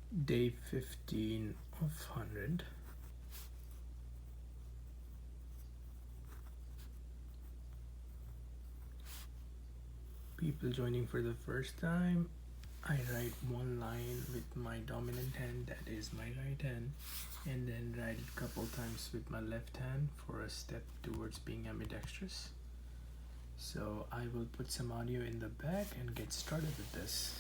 Day 15 of 100. People joining for the first time. I write one line with my dominant hand, that is my right hand, and then write it a couple times with my left hand for a step towards being ambidextrous. So I will put some audio in the back and get started with this.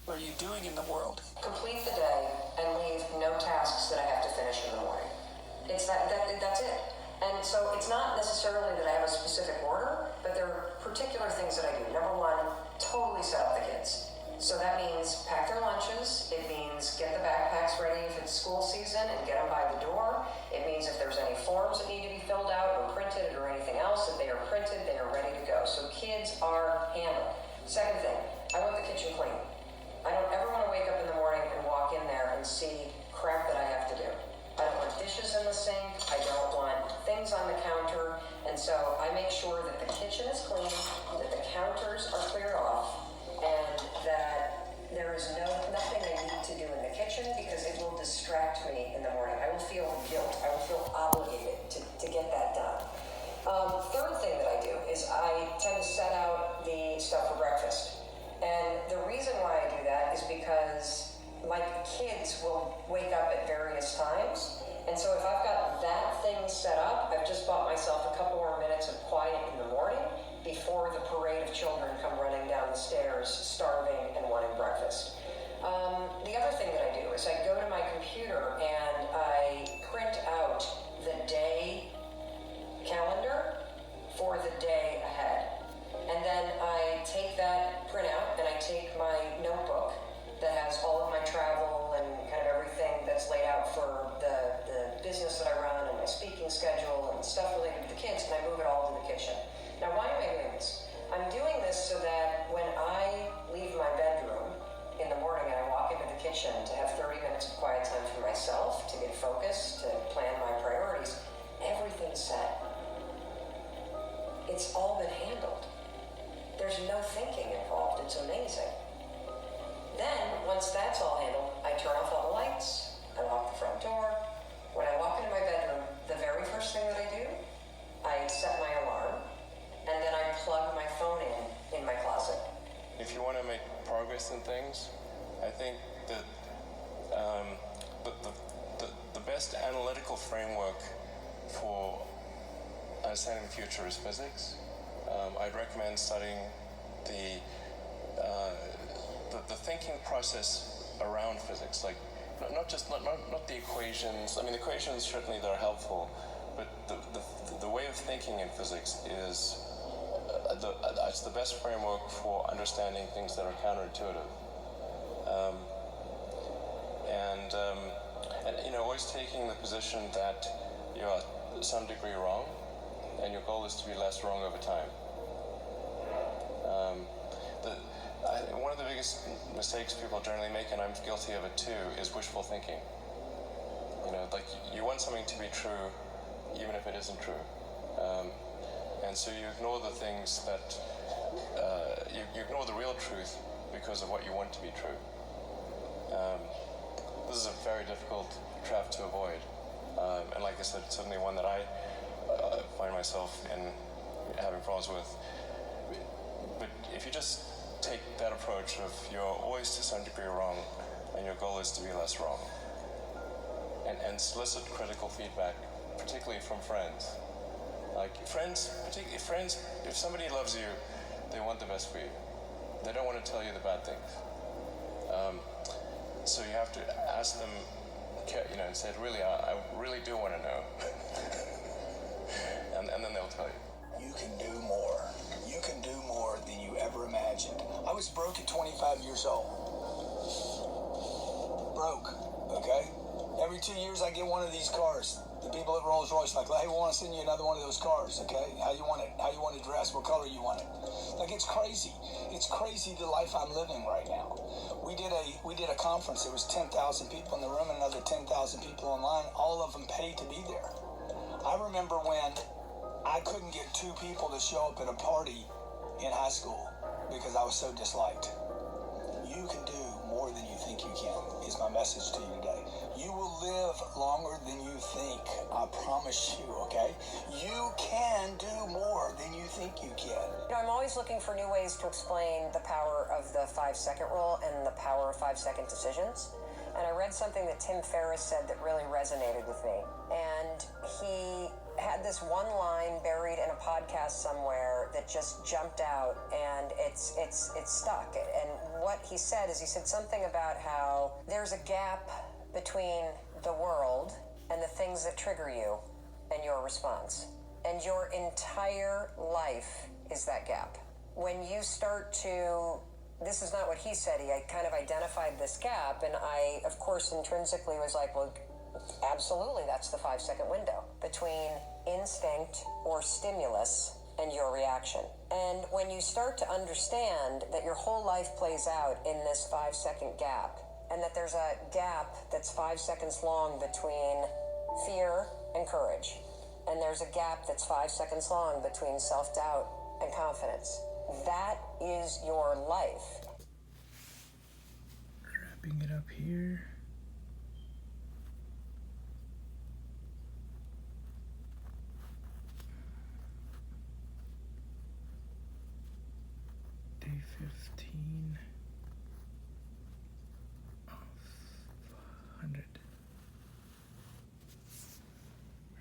What are you doing in the world? Complete the day and leave no tasks that I have to finish in the morning. It's that's it. And so it's not necessarily that I have a specific order, but there are particular things that I do. Number one, totally set up the kids. So that means pack their lunches. It means get the backpacks ready if it's school season and get them by the door. It means if there's any forms that need to be filled out or printed or anything else, if they are printed, they are ready to go. So kids are handled. Second thing, I want the kitchen clean. I don't ever want to wake up in the morning and walk in there and see crap that I have to do. I don't want dishes in the sink. I don't want things on the counter. And so I make sure that the kitchen is clean, that the counters are cleared off, and that there is nothing I need to do in the kitchen because it will distract me in the morning. I will feel guilt. I will feel obligated to get that done. Third thing that I do is I tend to set out the stuff for breakfast. And the reason why I do that is because my kids will wake up at various times. And so if I've got that thing set up, I've just bought myself a couple more minutes of quiet in the morning before the parade of children come running down the stairs, starving and wanting breakfast. The other thing that I do is I go to my computer and I print out the day calendar for the day ahead. And then I take that printout and I take my notebook that has all of my travel and kind of everything that's laid out for the business that I run and my speaking schedule and stuff related to the kids, and I move it all to the kitchen. Now, why am I doing this? I'm doing this so that when I leave my bedroom in the morning and I walk into the kitchen to have 30 minutes of quiet time for myself, to get focused, to plan my priorities, everything's set. It's all been handled. There's no thinking involved. It's amazing. Then, once that's all handled, I turn off all the lights, I lock the front door. When I walk into my bedroom, the very first thing that I do, I set my alarm, and then I plug my phone in my closet. If you want to make progress in things, I think that the best analytical framework for understanding the future is physics. I'd recommend studying the thinking process around physics, like not the equations. I mean, equations certainly they're helpful, but the way of thinking in physics is it's the best framework for understanding things that are counterintuitive. And always taking the position that you are to some degree wrong, and your goal is to be less wrong over time. One of the biggest mistakes people generally make, and I'm guilty of it too, is wishful thinking. Like you want something to be true, even if it isn't true. And so you ignore the things that, you ignore the real truth because of what you want to be true. This is a very difficult trap to avoid. And like I said, it's certainly one that I find myself in having problems with. But if you just take that approach of you're always to some degree wrong and your goal is to be less wrong, and solicit critical feedback, particularly from friends. Like particularly friends, if somebody loves you, they want the best for you. They don't want to tell you the bad things. So you have to ask them, and say, I really do want to know. and then they'll tell you. You can do more. You can do more than you ever imagined. I was broke at 25 years old. Broke, okay? Every 2 years I get one of these cars. The people at Rolls Royce like, hey, we want to send you another one of those cars, okay? How you want it? How you want it dressed? What color you want it? Like, it's crazy. It's crazy the life I'm living right now. We did a conference. There was 10,000 people in the room and another 10,000 people online. All of them paid to be there. I remember when I couldn't get 2 people to show up at a party in high school because I was so disliked. You can do more than you message to you today. You will live longer than you think. I promise you, okay? You can do more than you think you can. You know, I'm always looking for new ways to explain the power of the 5-second rule and the power of 5-second decisions. And I read something that Tim Ferriss said that really resonated with me. And he had this one line buried in a podcast somewhere that just jumped out, and it's stuck. And what he said is, he said something about how there's a gap between the world and the things that trigger you and your response. And your entire life is that gap. When you start to, this is not what he said, he kind of identified this gap, and I, of course, intrinsically was like, well, absolutely, that's the 5-second window between instinct or stimulus and your reaction. And when you start to understand that your whole life plays out in this 5-second gap, and that there's a gap that's 5 seconds long between fear and courage, and there's a gap that's 5 seconds long between self-doubt and confidence, that is your life. Wrapping it up here. Day 15 of 100.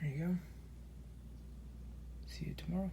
There you go. See you tomorrow.